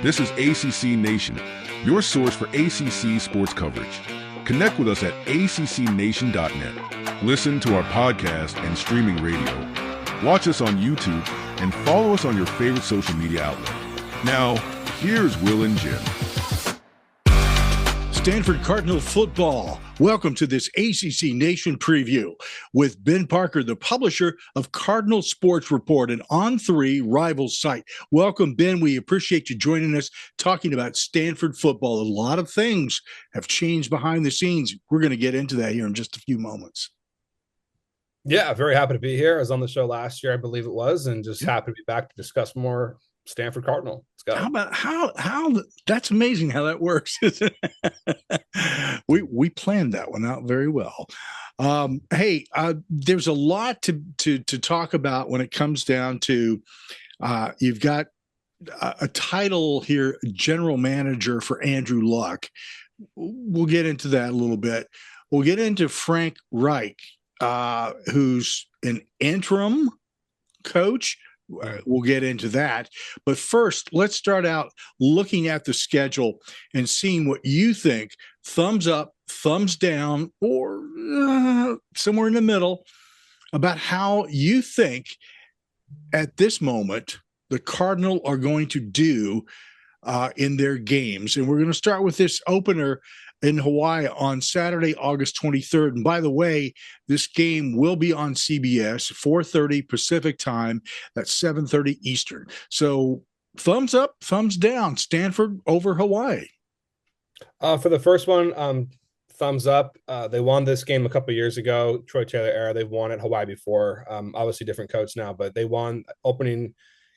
This is ACC Nation, your source for ACC sports coverage. Connect with us at accnation.net. Listen to our podcast and streaming radio. Watch us on YouTube and follow us on your favorite social media outlet. Now, here's Will and Jim. Stanford Cardinal football. Welcome to this ACC Nation preview with Ben Parker, the publisher of Cardinal Sports Report, an On3 rival site. Welcome, Ben. We appreciate you joining us, talking about Stanford football. A lot of things have changed behind the scenes. We're going to get into that here in just a few moments. Yeah, very happy to be here. I was on the show last year, I believe it was, and just happy to be back to discuss more Stanford Cardinal. How that's amazing how that works. we planned that one out very well. There's a lot to talk about when it comes down to you've got a title here, general manager for Andrew Luck. We'll get into that a little bit. We'll get into Frank Reich, who's an interim coach. We'll get into that. But first, let's start out looking at the schedule and seeing what you think. Thumbs up, thumbs down, or somewhere in the middle about how you think at this moment the Cardinal are going to do in their games. And we're going to start with this opener in Hawaii on Saturday, August 23rd. And by the way, this game will be on CBS, 4:30 Pacific time. That's 7:30 Eastern. So thumbs up, thumbs down, Stanford over Hawaii. For the first one, thumbs up. They won this game a couple of years ago, Troy Taylor era. They've won at Hawaii before. Obviously different coach now, but they won. Opening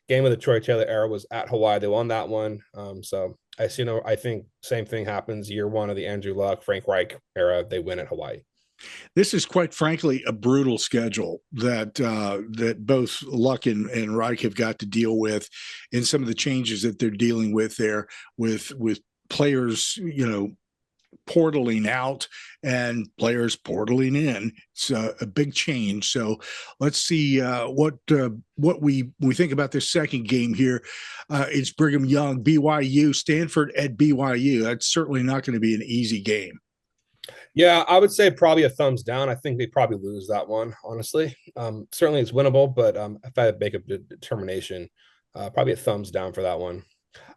game of the Troy Taylor era was at Hawaii. They won that one. So I think same thing happens year one of the Andrew Luck, Frank Reich era. They win at Hawaii. This is quite frankly a brutal schedule that both Luck and Reich have got to deal with, in some of the changes that they're dealing with there with players, portaling out and players portaling in. It's a big change. So let's see what we think about this second game here. It's Brigham Young, BYU, Stanford at BYU. That's certainly not going to be an easy game. Yeah, I would say probably a thumbs down. I think they probably lose that one, honestly. Certainly it's winnable, but if I had to make a determination, probably a thumbs down for that one.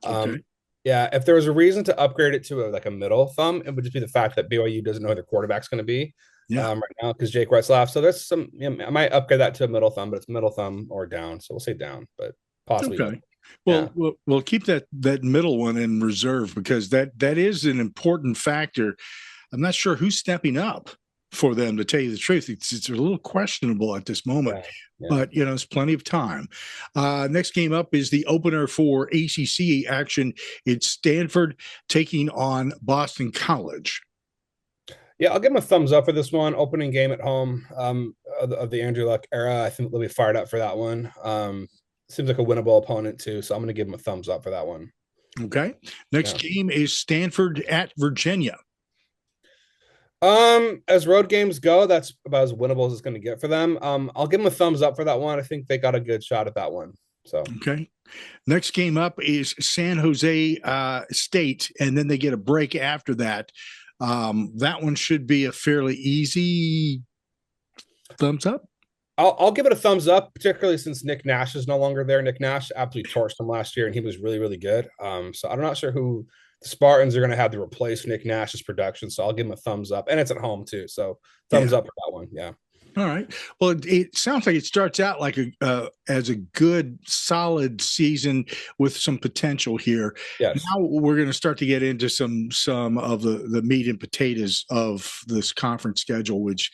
Okay. Yeah, if there was a reason to upgrade it to a middle thumb, it would just be the fact that BYU doesn't know who their quarterback's going to be right now because Jake Retzlaff. So there's some, I might upgrade that to a middle thumb, but it's middle thumb or down. So we'll say down, but possibly. Okay. Well, we'll keep that middle one in reserve because that is an important factor. I'm not sure who's stepping up for them, to tell you the truth. It's a little questionable at this moment, but it's plenty of time. Next game up is the opener for ACC action. It's Stanford taking on Boston College. Yeah, I'll give them a thumbs up for this one. Opening game at home of the Andrew Luck era. I think they'll be fired up for that one. Seems like a winnable opponent too, so I'm going to give them a thumbs up for that one. Okay. Next game is Stanford at Virginia. As road games go, that's about as winnable as it's going to get for them. I'll give them a thumbs up for that one. I think they got a good shot at that one. So okay. Next game up is San Jose State, and then they get a break after that. That one should be a fairly easy thumbs up. I'll give it a thumbs up, particularly since Nick Nash is no longer there. Nick Nash absolutely torched them last year, and he was really, really good. So I'm not sure who the Spartans are going to have to replace Nick Nash's production. So I'll give him a thumbs up, and it's at home too. So thumbs up for that one. Yeah. All right. Well, it sounds like it starts out like as a good, solid season with some potential here. Yes. Now we're going to start to get into some of the meat and potatoes of this conference schedule, which,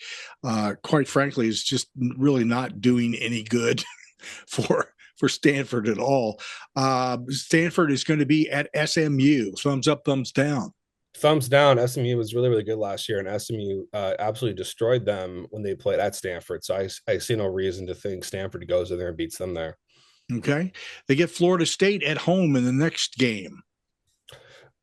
quite frankly, is just really not doing any good for Stanford at all. Stanford is going to be at SMU. Thumbs up, thumbs down. Thumbs down. SMU was really, really good last year, and SMU absolutely destroyed them when they played at Stanford. So I see no reason to think Stanford goes in there and beats them there. Okay. They get Florida State at home in the next game.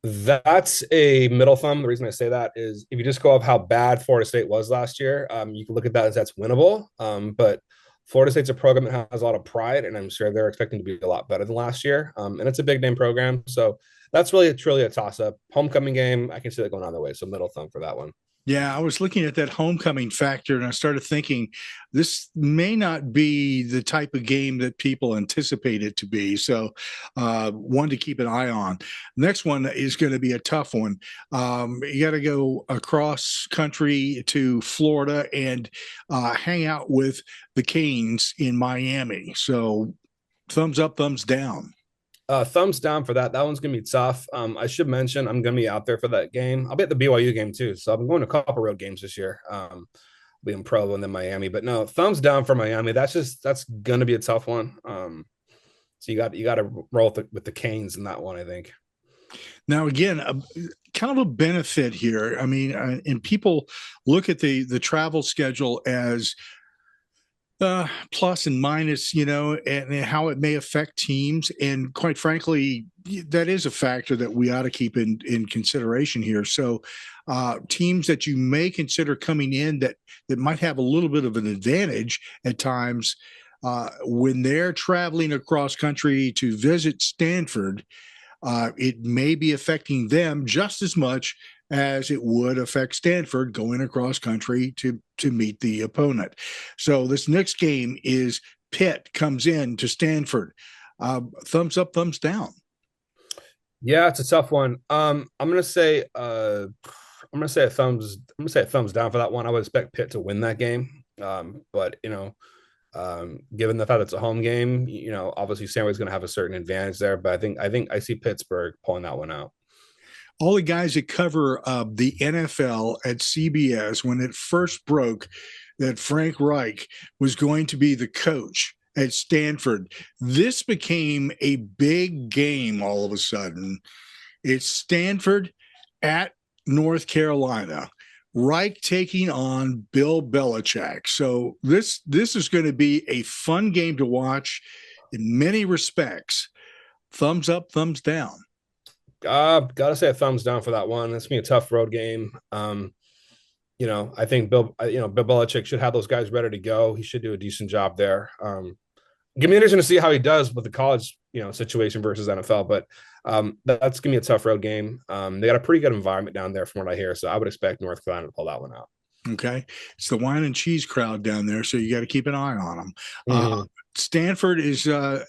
That's a middle thumb. The reason I say that is if you just go off how bad Florida State was last year, you can look at that as that's winnable. But Florida State's a program that has a lot of pride, and I'm sure they're expecting to be a lot better than last year. And it's a big name program, so that's really truly a toss up. Homecoming game, I can see that going on the way. So middle thumb for that one. Yeah, I was looking at that homecoming factor and I started thinking this may not be the type of game that people anticipate it to be. So, one to keep an eye on. Next one is going to be a tough one. You got to go across country to Florida and hang out with the Canes in Miami. So, thumbs up, thumbs down. Thumbs down for that. That one's gonna be tough. I should mention I'm gonna be out there for that game. I'll be at the BYU game too. So I've been going to a couple road games this year. Be in Provo and then Miami. But no, thumbs down for Miami. That's gonna be a tough one. So you got to roll with the Canes in that one, I think. Now, again, kind of a benefit here. I mean, and people look at the travel schedule as plus and minus, and how it may affect teams. And quite frankly, that is a factor that we ought to keep in consideration here. So teams that you may consider coming in that might have a little bit of an advantage at times when they're traveling across country to visit Stanford, it may be affecting them just as much as it would affect Stanford going across country to meet the opponent. So this next game is Pitt comes in to Stanford. Thumbs up, thumbs down. Yeah, it's a tough one. I'm gonna say a thumbs down for that one. I would expect Pitt to win that game. But given the fact it's a home game, obviously Stanford's going to have a certain advantage there. But I think I see Pittsburgh pulling that one out. All the guys that cover the NFL at CBS when it first broke that Frank Reich was going to be the coach at Stanford, this became a big game all of a sudden. It's Stanford at North Carolina. Reich taking on Bill Belichick. So this is going to be a fun game to watch in many respects. Thumbs up, thumbs down. Gotta say a thumbs down for that one. That's gonna be a tough road game. I think Bill Belichick should have those guys ready to go. He should do a decent job there. Give me interesting to see how he does with the college, situation versus NFL. But that's gonna be a tough road game. They got a pretty good environment down there, from what I hear. So I would expect North Carolina to pull that one out. Okay, it's the wine and cheese crowd down there, so you got to keep an eye on them. Mm-hmm. Stanford is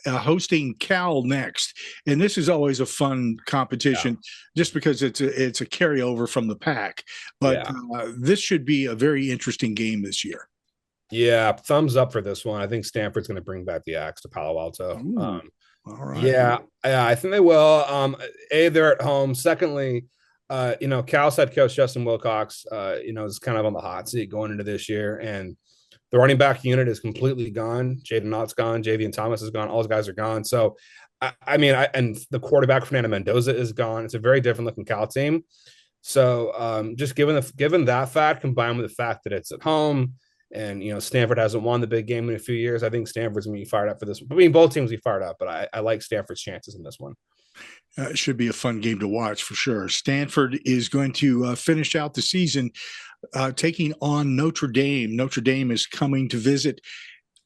hosting Cal next, and this is always a fun competition, just because it's a carryover from the pack. But this should be a very interesting game this year. Yeah, thumbs up for this one. I think Stanford's going to bring back the axe to Palo Alto. All right. Yeah, I think they will. They're at home. Secondly, Cal's head coach Justin Wilcox, is kind of on the hot seat going into this year, and the running back unit is completely gone. Jaden Knott's gone. Javian Thomas is gone. All those guys are gone. So, and the quarterback Fernando Mendoza is gone. It's a very different looking Cal team. So, just given that fact, combined with the fact that it's at home, and Stanford hasn't won the big game in a few years, I think Stanford's going to be fired up for this. I mean, both teams will be fired up, but I like Stanford's chances in this one. It should be a fun game to watch for sure. Stanford is going to finish out the season taking on Notre Dame. Notre Dame is coming to visit.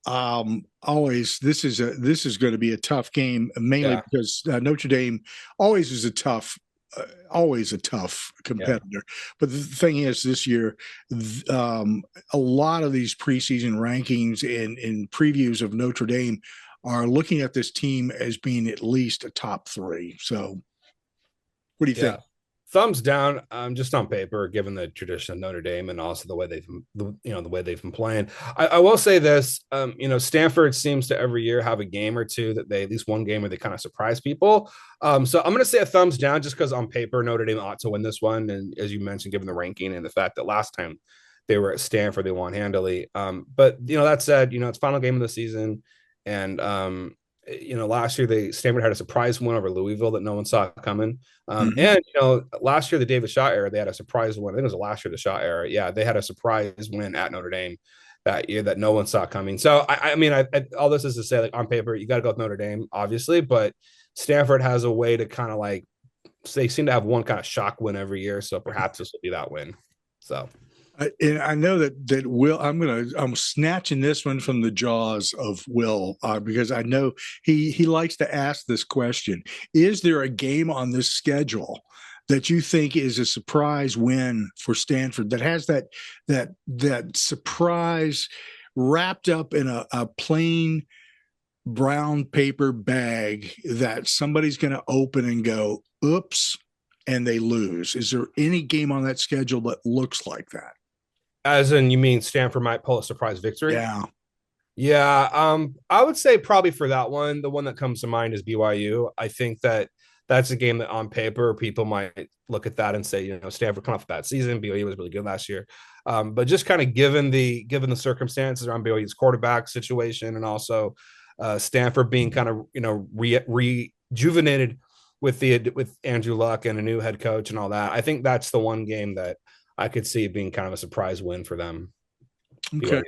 This is going to be a tough game, mainly because Notre Dame always is a tough competitor. Yeah. But the thing is, this year, a lot of these preseason rankings and previews of Notre Dame are looking at this team as being at least a top 3. So what do you think? Thumbs down, just on paper, given the tradition of Notre Dame and also the way they've been playing. I will say this, Stanford seems to every year have a game or two that at least one game where they kind of surprise people. So I'm going to say a thumbs down just because on paper Notre Dame ought to win this one, and as you mentioned, given the ranking and the fact that last time they were at Stanford they won handily. But that said, it's final game of the season, and last year Stanford had a surprise win over Louisville that no one saw coming. And last year, the David Shaw era, they had a surprise win. I think it was last year, the Shaw era. Yeah, they had a surprise win at Notre Dame that year that no one saw coming. So I all this is to say, like, on paper, you got to go with Notre Dame, obviously, but Stanford has a way to kind of they seem to have one kind of shock win every year. So perhaps this will be that win. So And I know that Will. I'm snatching this one from the jaws of Will because I know he likes to ask this question: is there a game on this schedule that you think is a surprise win for Stanford that has that surprise wrapped up in a plain brown paper bag that somebody's going to open and go, oops, and they lose? Is there any game on that schedule that looks like that? As in, you mean Stanford might pull a surprise victory? Yeah. Yeah, I would say probably for that one, the one that comes to mind is BYU. I think that that's a game that on paper people might look at that and say, Stanford coming off a bad season, BYU was really good last year. But just kind of given the circumstances around BYU's quarterback situation and also Stanford being kind of rejuvenated with Andrew Luck and a new head coach and all that, I think that's the one game that I could see being kind of a surprise win for them. Okay. BYU.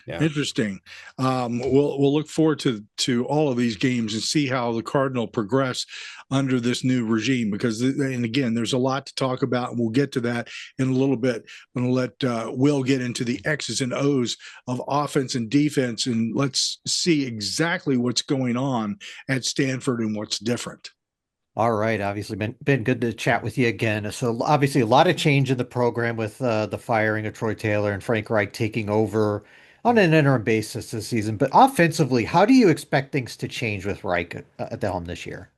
Yeah. Interesting. We'll look forward to all of these games and see how the Cardinal progress under this new regime. Because, and again, there's a lot to talk about, and we'll get to that in a little bit. I'm going to let Will get into the X's and O's of offense and defense, and let's see exactly what's going on at Stanford and what's different. All right, obviously been good to chat with you again. So obviously a lot of change in the program with the firing of Troy Taylor and Frank Reich taking over on an interim basis this season. But offensively, how do you expect things to change with Reich at the helm this year?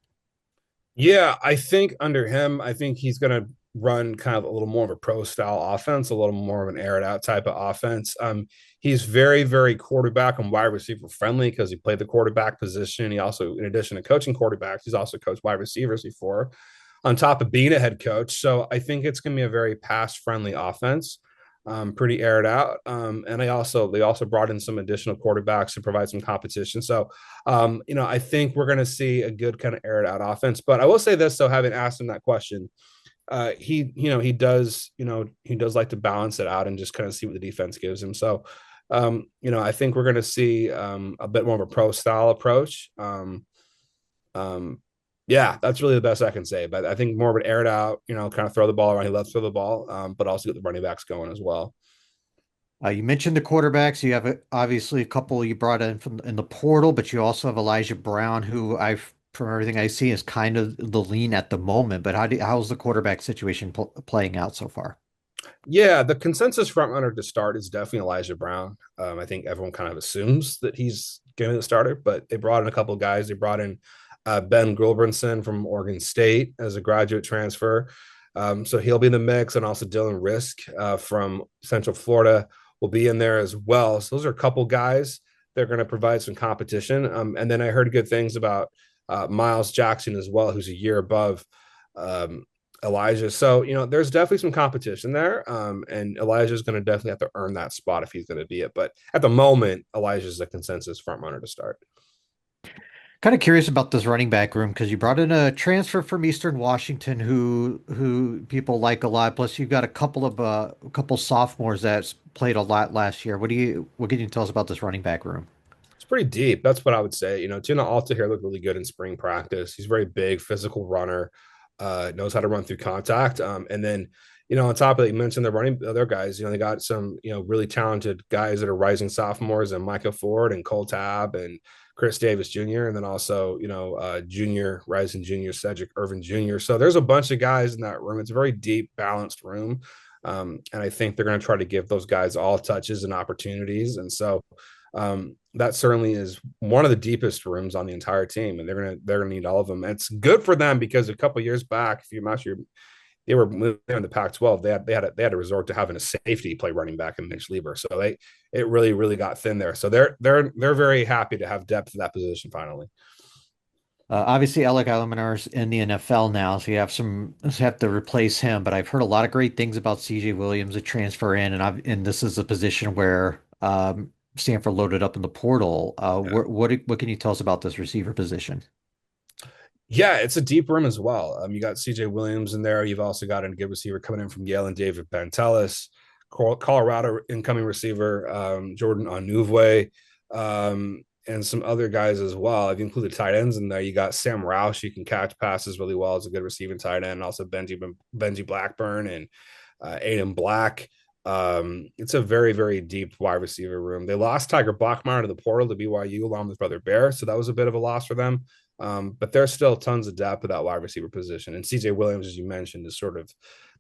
Yeah, I think under him, I think he's going to run kind of a little more of a pro style offense, a little more of an air it out type of offense. He's very, very quarterback and wide receiver friendly because he played the quarterback position. He also, in addition to coaching quarterbacks, he's also coached wide receivers before, on top of being a head coach. So I think it's going to be a very pass friendly offense. Pretty aired out. And they also brought in some additional quarterbacks to provide some competition. So, I think we're going to see a good kind of aired out offense. But I will say this, though, having asked him that question, he does like to balance it out and just kind of see what the defense gives him. So, I think we're going to see a bit more of a pro style approach. Yeah, that's really the best I can say. But I think more of an aired out, kind of throw the ball around. He loves to throw the ball, but also get the running backs going as well. You mentioned the quarterbacks. You have obviously a couple you brought in from in the portal, but you also have Elijah Brown, who from everything I see, is kind of the lean at the moment. But how's the quarterback situation playing out so far? Yeah, the consensus front runner to start is definitely Elijah Brown. I think everyone kind of assumes that he's going to be the starter, but they brought in a couple of guys. They brought in Ben Gulbranson from Oregon State as a graduate transfer. So he'll be in the mix, and also Dylan Risk from Central Florida will be in there as well. So those are a couple guys that are going to provide some competition. And then I heard good things about Miles Jackson as well, who's a year above Elijah. So, there's definitely some competition there. And Elijah's going to definitely have to earn that spot if he's going to be it. But at the moment, Elijah's the consensus front runner to start. Kind of curious about this running back room because you brought in a transfer from Eastern Washington who people like a lot. Plus, you've got a couple sophomores that played a lot last year. What can you tell us about this running back room? It's pretty deep. That's what I would say. Tuna Alta here looked really good in spring practice. He's very big, physical runner, knows how to run through contact. And then, on top of it, you mentioned the running other guys. They got some, really talented guys that are rising sophomores, and Micah Ford and Cole Tabb and Chris Davis Jr. And then also, rising junior Cedric Irvin Jr. So there's a bunch of guys in that room. It's a very deep, balanced room. And I think they're going to try to give those guys all touches and opportunities. And so that certainly is one of the deepest rooms on the entire team, and they're gonna need all of them. And it's good for them because a couple of years back, if you're not sure, they were moving in the Pac-12. They had to resort to having a safety play running back in Mitch Lieber. So it really got thin there. So they're very happy to have depth at that position finally. Obviously, Alec Alimenar's in the NFL now, so you have to replace him. But I've heard a lot of great things about CJ Williams, a transfer in, and this is a position where Stanford loaded up in the portal. What can you tell us about this receiver position? Yeah, it's a deep room as well. You got CJ Williams in there. You've also got a good receiver coming in from Yale and David Bantelis, Colorado incoming receiver Jordan Onuvwe, and some other guys as well. If you include the tight ends in there, you got Sam Roush. You can catch passes really well as a good receiving tight end. Also Benji Blackburn and Aiden Black. It's a very, very deep wide receiver room. They lost Tiger Blockmeyer to the portal to BYU along with his brother Bear, so that was a bit of a loss for them. But there's still tons of depth at that wide receiver position. And CJ Williams, as you mentioned, is sort of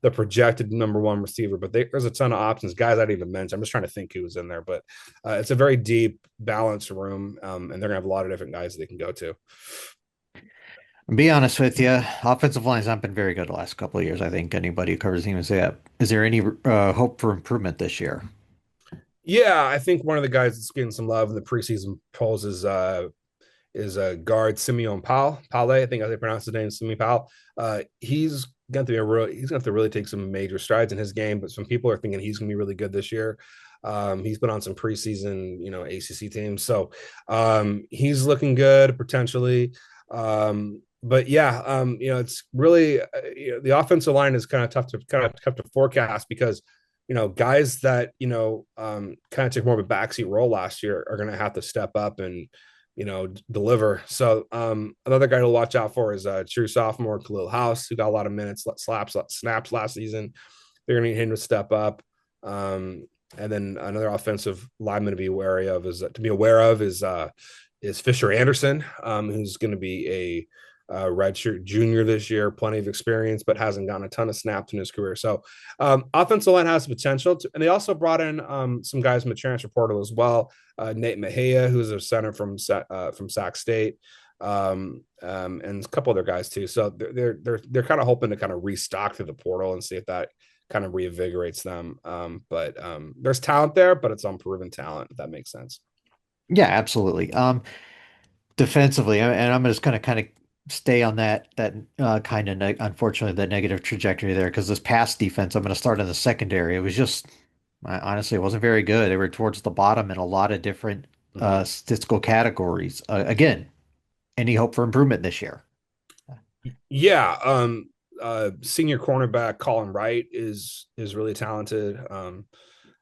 the projected number one receiver, but there's a ton of options, guys I didn't even mention. I'm just trying to think who was in there, but it's a very deep, balanced room, and they're gonna have a lot of different guys that they can go to. Be honest with you, offensive lines haven't been very good the last couple of years. I think anybody who covers the team would say that. Is there any hope for improvement this year? Yeah, I think one of the guys that's getting some love in the preseason polls is a guard Simeon Pale. I think I pronounce his name Simeon Pale. He's going to he's going to have to really take some major strides in his game. But some people are thinking he's going to be really good this year. He's been on some preseason, ACC teams, so he's looking good potentially. But yeah, it's really the offensive line is kind of tough to forecast because guys that kind of took more of a backseat role last year are going to have to step up and deliver. So another guy to watch out for is true sophomore Khalil House, who got a lot of minutes, snaps last season. They're going to need him to step up. And then another offensive lineman to be aware of is Fisher Anderson, who's going to be a redshirt junior this year, plenty of experience, but hasn't gotten a ton of snaps in his career. So offensive line has the potential and they also brought in some guys from the transfer portal as well. Nate Mejia, who's a center from Sac State, and a couple other guys too. So they're kind of hoping to kind of restock through the portal and see if that kind of reinvigorates them. But there's talent there, but it's unproven talent, if that makes sense. Yeah, absolutely. Defensively, and I'm just going to kind of stay on that kind of unfortunately that negative trajectory there because this past defense, I'm going to start in the secondary. It was just honestly, it wasn't very good. They were towards the bottom in a lot of different statistical categories. Again, any hope for improvement this year? Yeah, senior cornerback Colin Wright is really talented.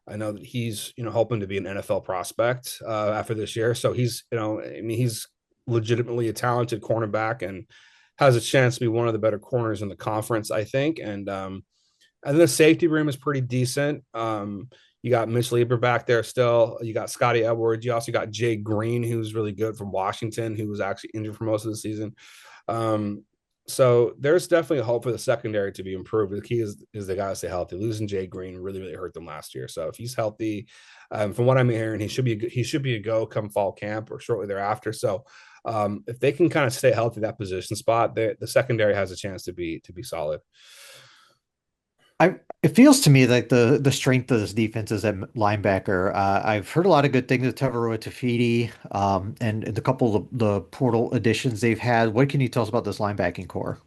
I know that he's hoping to be an NFL prospect after this year. So he's he's legitimately a talented cornerback and has a chance to be one of the better corners in the conference, I think. And the safety room is pretty decent. You got Mitch Lieber back there still. You got Scotty Edwards. You also got Jay Green, who's really good from Washington, who was actually injured for most of the season. So there's definitely a hope for the secondary to be improved. The key is they got to stay healthy. Losing Jay Green really, really hurt them last year. So if he's healthy, from what I'm hearing, he should be a go come fall camp or shortly thereafter. So if they can kind of stay healthy that position spot, the secondary has a chance to be solid. It feels to me like the strength of this defense is at linebacker. I've heard a lot of good things of Tevaro Tafiti, and the couple of the portal additions they've had. What can you tell us about this linebacking core?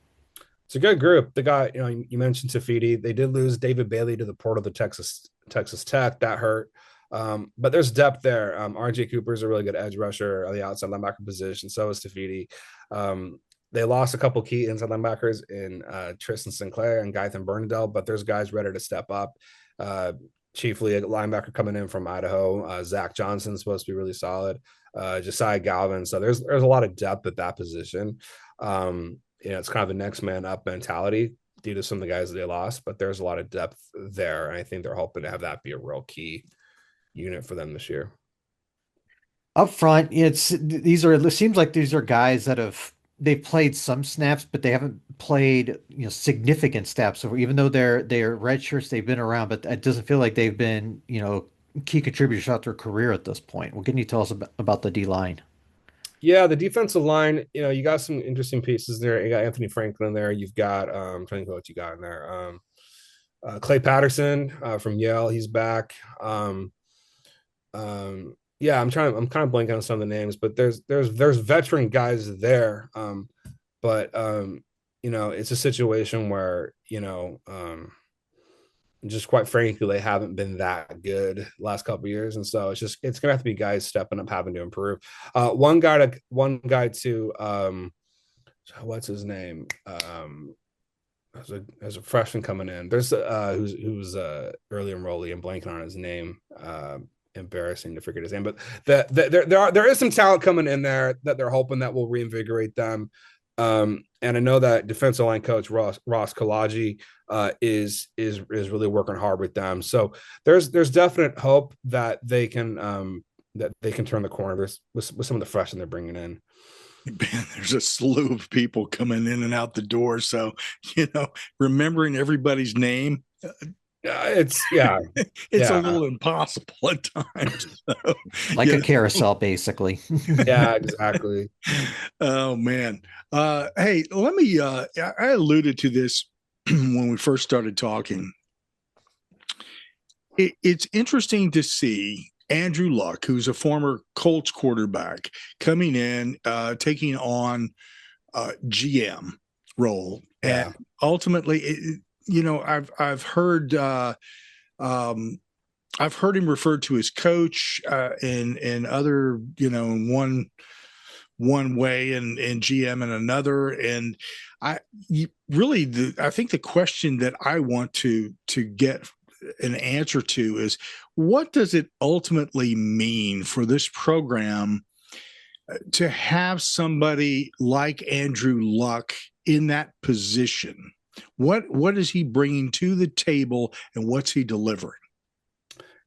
It's a good group. They got, you mentioned Tafiti. They did lose David Bailey to the portal to Texas Tech. That hurt. But there's depth there. RJ Cooper is a really good edge rusher on the outside linebacker position. So is Tafiti. They lost a couple key inside linebackers in Tristan Sinclair and Gaithan Bernadelle, but there's guys ready to step up. Chiefly a linebacker coming in from Idaho. Zach Johnson's supposed to be really solid. Josiah Galvin. So there's a lot of depth at that position. It's kind of a next man up mentality due to some of the guys that they lost, but there's a lot of depth there. And I think they're hoping to have that be a real key unit for them this year. Up front, it seems like these are guys that they've played some snaps, but they haven't played, significant snaps. So even though they're red shirts, they've been around, but it doesn't feel like they've been, key contributors throughout their career at this point. What can you tell us about the D line? Yeah, the defensive line, you got some interesting pieces there. You got Anthony Franklin there. You've got, I'm trying to think what you got in there. Clay Patterson from Yale, he's back. Yeah, I'm kind of blanking on some of the names, but there's veteran guys there. But it's a situation where, just quite frankly, they haven't been that good last couple of years. And so it's gonna have to be guys stepping up, having to improve. One guy to what's his name? As a freshman coming in, there's who's early enrollee and blanking on his name. Embarrassing to forget his name, but there is some talent coming in there that they're hoping that will reinvigorate them. And I know that defensive line coach Ross Kalaji is really working hard with them. So there's definite hope that they can turn the corner with some of the freshmen they're bringing in. Man, there's a slew of people coming in and out the door. So, remembering everybody's name, it's a little impossible at times. So, like a carousel, basically. Yeah, exactly. Oh man. Hey, let me I alluded to this when we first started talking. It's interesting to see Andrew Luck, who's a former Colts quarterback, coming in, taking on GM role, Yeah. and ultimately, I've heard him referred to as coach in other, one way and GM in another, and I think the question that I want to get an answer to is, what does it ultimately mean for this program to have somebody like Andrew Luck in that position? What is he bringing to the table, and what's he delivering?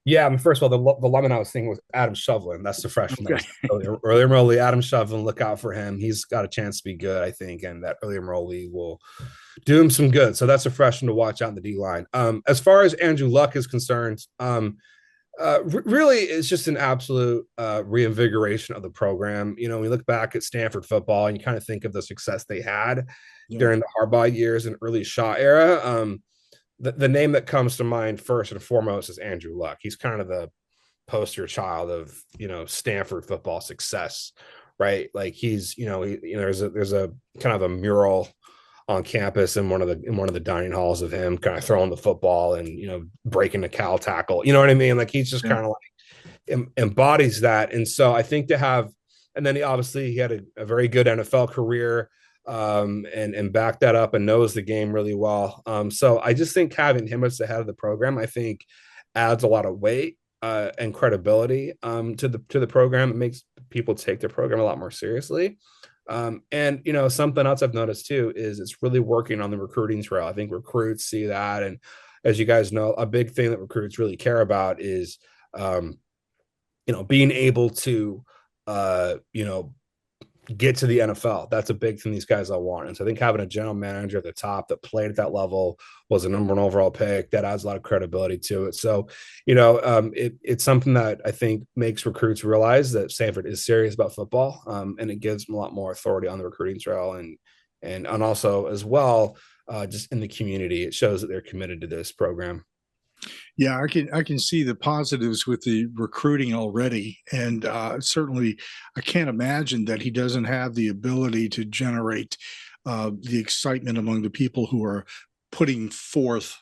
Yeah, I mean, first of all, the lemon I was thinking was Adam Shovelin. That's the freshman Okay. that was early enrollee. Adam Shovelin, look out for him. He's got a chance to be good, I think, and that early enrollee will do him some good. So that's a freshman to watch out in the D line. As far as Andrew Luck is concerned, really, it's just an absolute reinvigoration of the program. We look back at Stanford football and you kind of think of the success they had during the Harbaugh years and early Shaw era. The name that comes to mind first and foremost is Andrew Luck. He's kind of the poster child of Stanford football success, right? Like he's there's a kind of a mural on campus in one of the dining halls of him kind of throwing the football and breaking the cow tackle. You know what I mean? Like he's just kind of like embodies that. And so I think to have, and then he had a very good NFL career. And back that up and knows the game really well. So I just think having him as the head of the program, I think adds a lot of weight and credibility to the program. It makes people take their program a lot more seriously. And something else I've noticed too is it's really working on the recruiting trail. I think recruits see that, and as you guys know, a big thing that recruits really care about is being able to get to the NFL. That's a big thing these guys all want. And so I think having a general manager at the top that played at that level, was a number one overall pick, that adds a lot of credibility to it. So, it's something that I think makes recruits realize that Stanford is serious about football, and it gives them a lot more authority on the recruiting trail and also as well, just in the community. It shows that they're committed to this program. Yeah, I can see the positives with the recruiting already, and certainly I can't imagine that he doesn't have the ability to generate the excitement among the people who are putting forth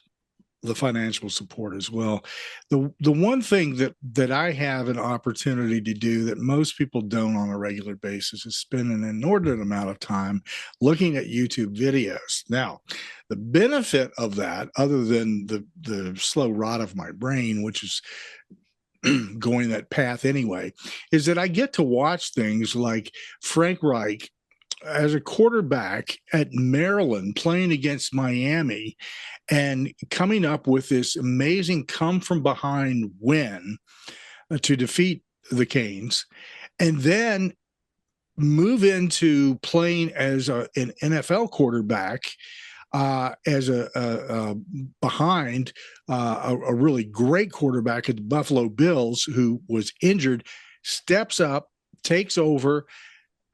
the financial support as well. The one thing that I have an opportunity to do that most people don't on a regular basis is spend an inordinate amount of time looking at YouTube videos. Now, the benefit of that, other than the slow rot of my brain, which is going that path anyway, is that I get to watch things like Frank Reich as a quarterback at Maryland playing against Miami and coming up with this amazing come from behind win to defeat the Canes, and then move into playing as an NFL quarterback as a behind a really great quarterback at the Buffalo Bills who was injured, steps up, takes over,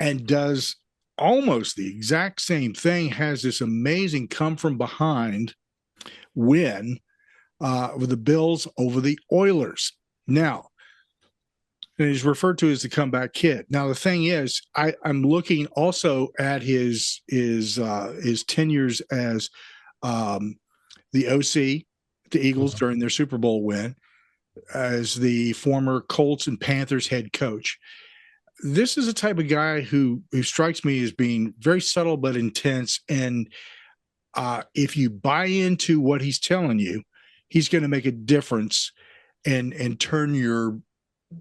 and does almost the exact same thing, has this amazing come from behind win with the Bills over the Oilers. Now, and he's referred to as the comeback kid. Now, the thing is, I'm looking also at his tenures as the OC, the Eagles during their Super Bowl win, as the former Colts and Panthers head coach. This is a type of guy who strikes me as being very subtle but intense. And if you buy into what he's telling you, he's going to make a difference and turn your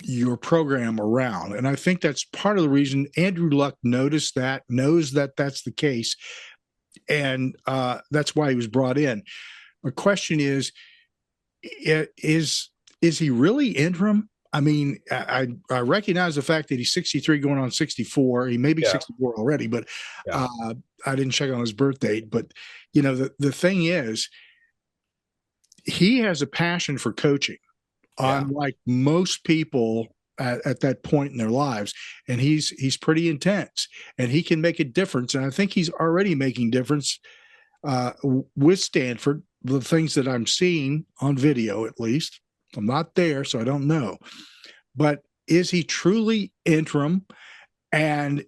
your program around. And I think that's part of the reason Andrew Luck knows that that's the case. And that's why he was brought in. My question is he really interim? I mean, I recognize the fact that he's 63 going on 64. He may be 64 already, but I didn't check on his birth date. But, you know, the thing is, he has a passion for coaching, unlike most people at that point in their lives. And he's pretty intense, and he can make a difference. And I think he's already making difference with Stanford, the things that I'm seeing on video, at least. I'm not there, so I don't know. But is he truly interim? And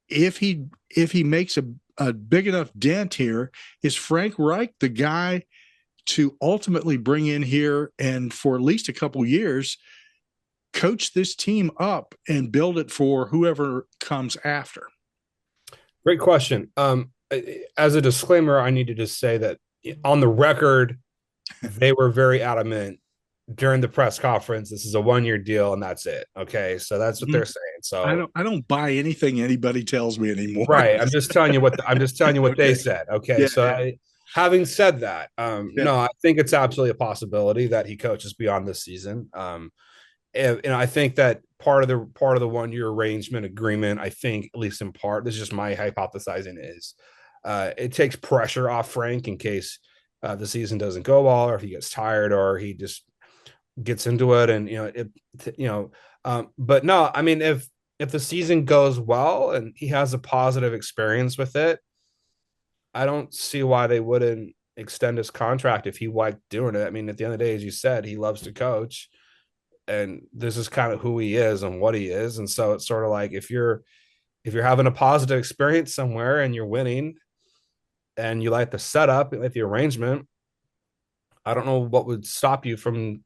if he makes a big enough dent here, is Frank Reich the guy to ultimately bring in here and for at least a couple years coach this team up and build it for whoever comes after? Great question. As a disclaimer, I need to just say that on the record, they were very adamant during the press conference. This is a 1-year deal, and that's it. Okay, so that's what they're saying. So I don't buy anything anybody tells me anymore. Right. I'm just telling you what okay. They said. Okay. Yeah, having said that, no, I think it's absolutely a possibility that he coaches beyond this season. And I think that part of the 1-year arrangement agreement, I think, at least in part, this is just my hypothesizing, is it takes pressure off Frank in case the season doesn't go well, or if he gets tired, or he just gets into it. And but no, I mean, if the season goes well and he has a positive experience with it, I don't see why they wouldn't extend his contract if he liked doing it. I mean, at the end of the day, as you said, he loves to coach, and this is kind of who he is and what he is. And so it's sort of like, if you're having a positive experience somewhere and you're winning and you like the setup, like the arrangement, I don't know what would stop you from.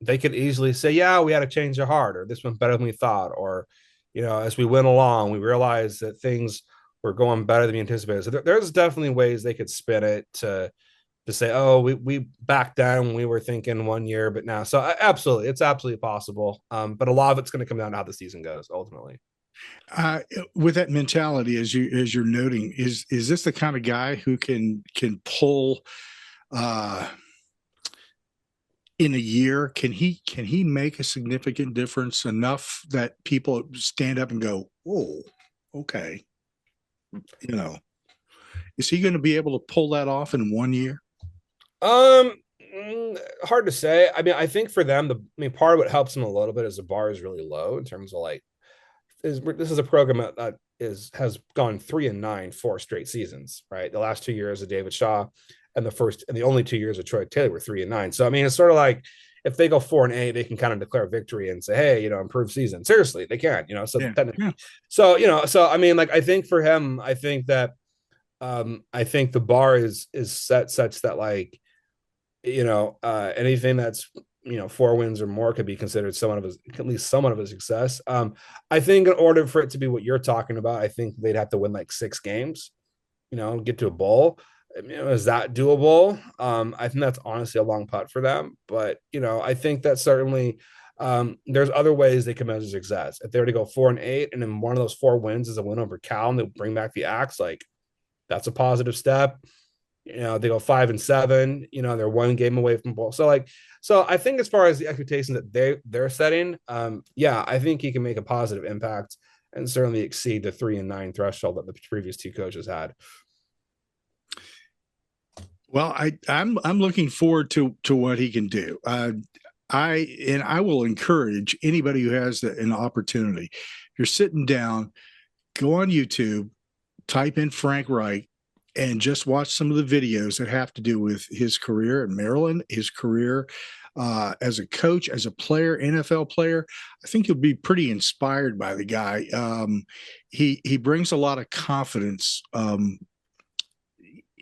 They could easily say, yeah, we had to change the heart, or this went better than we thought, or, as we went along, we realized that things were going better than we anticipated. So there's definitely ways they could spin it to say, oh, we backed down when we were thinking 1 year, but now. So absolutely, it's absolutely possible. But a lot of it's going to come down to how the season goes ultimately. With that mentality, as you're noting, is this the kind of guy who can pull in a year? Can he make a significant difference enough that people stand up and go, "Oh, okay"? Is he going to be able to pull that off in 1 year? Hard to say. I mean, I think for them, part of what helps them a little bit is the bar is really low in terms of like, this is a program that has gone 3-9 4 straight seasons, right? The last 2 years of David Shaw, and the only 2 years of Troy Taylor were 3-9. So I mean, it's sort of like, if they go 4-8, they can kind of declare victory and say, hey, improved season. Seriously, they can, so so I mean, like, I think for him, I think that I think the bar is set such that, like, anything that's 4 wins or more could be considered at least somewhat of a success. I think in order for it to be what you're talking about, I think they'd have to win like 6 games, get to a bowl. Is that doable? I think that's honestly a long putt for them, but I think that certainly there's other ways they can measure success. If they were to go 4-8, and then one of those 4 wins is a win over Cal, and they bring back the axe, like, that's a positive step. They go 5-7, they're 1 game away from bowl. So I think as far as the expectations that they're setting, I think he can make a positive impact and certainly exceed the 3-9 threshold that the previous 2 coaches had. Well, I'm looking forward to what he can do. I will encourage anybody who has an opportunity. If you're sitting down, go on YouTube, type in Frank Reich, and just watch some of the videos that have to do with his career in Maryland, his career as a coach, as a player, NFL player. I think you'll be pretty inspired by the guy. He brings a lot of confidence,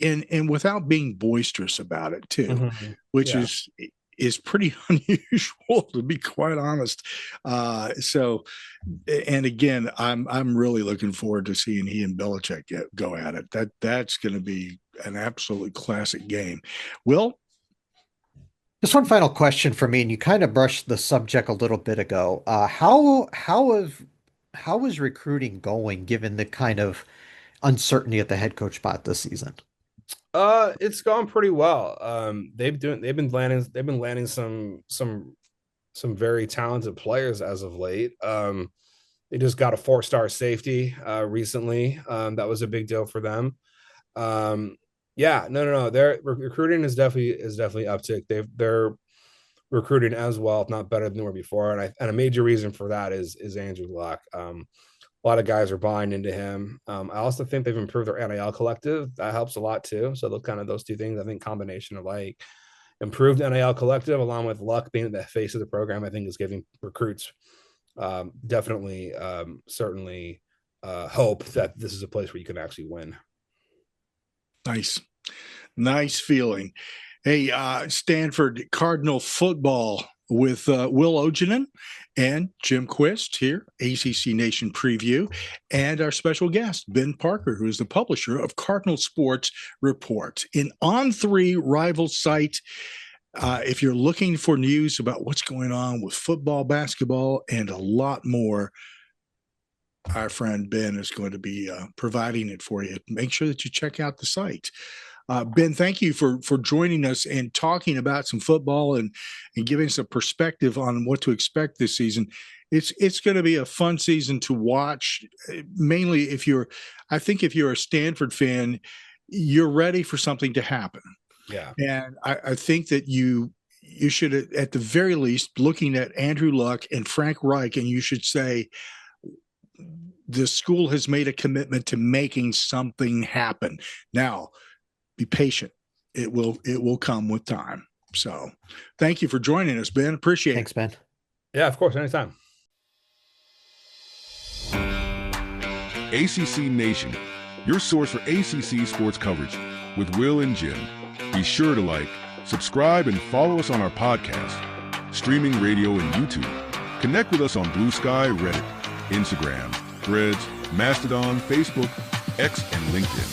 and without being boisterous about it too, which is pretty unusual, to be quite honest. And again, I'm really looking forward to seeing he and Belichick go at it. That's going to be an absolutely classic game. Will, Just one final question for me, and you kind of brushed the subject a little bit ago. How is recruiting going given the kind of uncertainty at the head coach spot this season? It's gone pretty well. They've been landing some very talented players as of late. They just got a 4-star safety recently. That was a big deal for them. Yeah, no. Their recruiting is definitely uptick. They're recruiting as well, if not better than they were before. And a major reason for that is Andrew Luck. A lot of guys are buying into him. I also think they've improved their NIL collective. That helps a lot too. So those two things, I think, combination of like improved NIL collective along with Luck being the face of the program, I think is giving recruits definitely certainly hope that this is a place where you can actually win. Nice feeling. Hey, Stanford Cardinal football with Will Ogenin and Jim Quist here, ACC Nation Preview, and our special guest, Ben Parker, who is the publisher of Cardinal Sports Report. An On3 rival site, if you're looking for news about what's going on with football, basketball, and a lot more, our friend Ben is going to be providing it for you. Make sure that you check out the site. Ben, thank you for joining us and talking about some football and giving us a perspective on what to expect this season. It's going to be a fun season to watch, mainly if you're a Stanford fan, you're ready for something to happen. Yeah. And I think that you should, at the very least, looking at Andrew Luck and Frank Reich, and you should say, the school has made a commitment to making something happen. Now, be patient. It will come with time. So thank you for joining us, Ben. Appreciate it. Thanks, Ben. Yeah, of course. Anytime. ACC Nation, your source for ACC sports coverage with Will and Jim. Be sure to like, subscribe, and follow us on our podcast, streaming radio, and YouTube. Connect with us on Blue Sky, Reddit, Instagram, Threads, Mastodon, Facebook, X, and LinkedIn.